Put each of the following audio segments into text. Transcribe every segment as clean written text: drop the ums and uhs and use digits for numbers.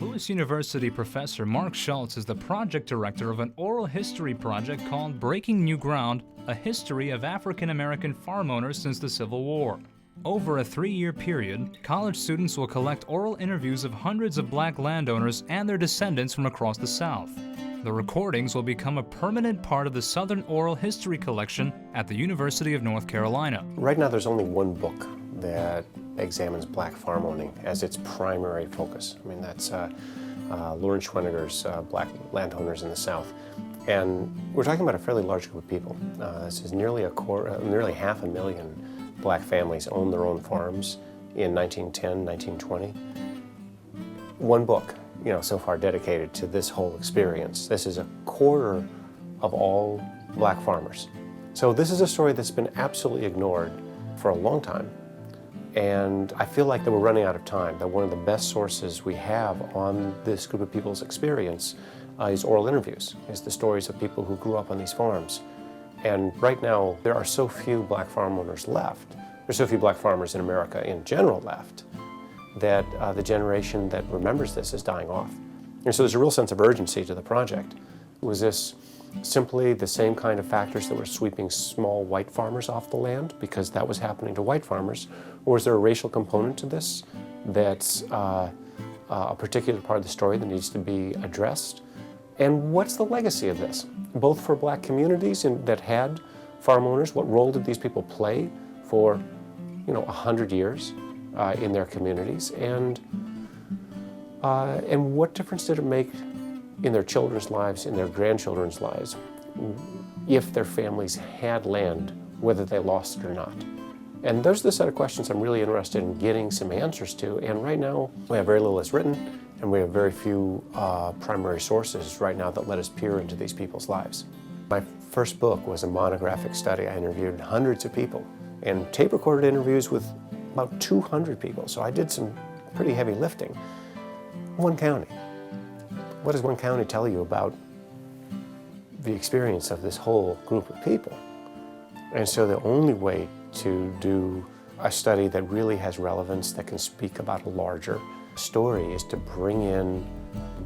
Lewis University professor Mark Schultz is the project director of an oral history project called Breaking New Ground, a history of African American farm owners since the Civil War. Over a 3-year period, college students will collect oral interviews of hundreds of black landowners and their descendants from across the South. The recordings will become a permanent part of the Southern Oral History Collection at the University of North Carolina. Right now there's only one book that examines black farm owning as its primary focus. I mean, that's Lauren Schweniger's Black Landowners in the South. And we're talking about a fairly large group of people. This is nearly 500,000 black families owned their own farms in 1910, 1920. One book, so far dedicated to this whole experience. This is a quarter of all black farmers. So this is a story that's been absolutely ignored for a long time. And I feel like that we're running out of time, that one of the best sources we have on this group of people's experience is oral interviews, is the stories of people who grew up on these farms. And right now, there are so few black farm owners left, there's so few black farmers in America in general left, that the generation that remembers this is dying off. And so there's a real sense of urgency to the project. Was this simply the same kind of factors that were sweeping small white farmers off the land because that was happening to white farmers? Or is there a racial component to this that's a particular part of the story that needs to be addressed? And what's the legacy of this? Both for black communities that had farm owners, what role did these people play for 100 years in their communities? And what difference did it make in their children's lives, in their grandchildren's lives, if their families had land, whether they lost it or not? And those are the set of questions I'm really interested in getting some answers to. And right now, we have very little that's written, and we have very few primary sources right now that let us peer into these people's lives. My first book was a monographic study. I interviewed hundreds of people and tape-recorded interviews with about 200 people. So I did some pretty heavy lifting. One county. What does one county tell you about the experience of this whole group of people? And so the only way to do a study that really has relevance, that can speak about a larger story, is to bring in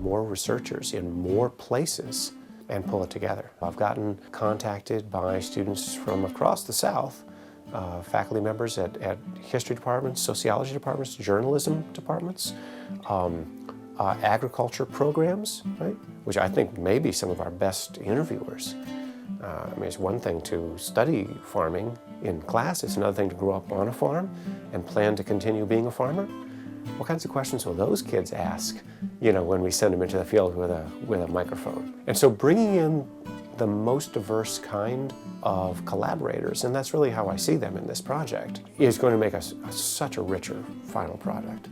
more researchers in more places and pull it together. I've gotten contacted by students from across the South, faculty members at history departments, sociology departments, journalism departments, agriculture programs, right? Which I think may be some of our best interviewers. It's one thing to study farming in class, it's another thing to grow up on a farm and plan to continue being a farmer. What kinds of questions will those kids ask, when we send them into the field with a microphone? And so bringing in the most diverse kind of collaborators, and that's really how I see them in this project, is going to make us such a richer final product.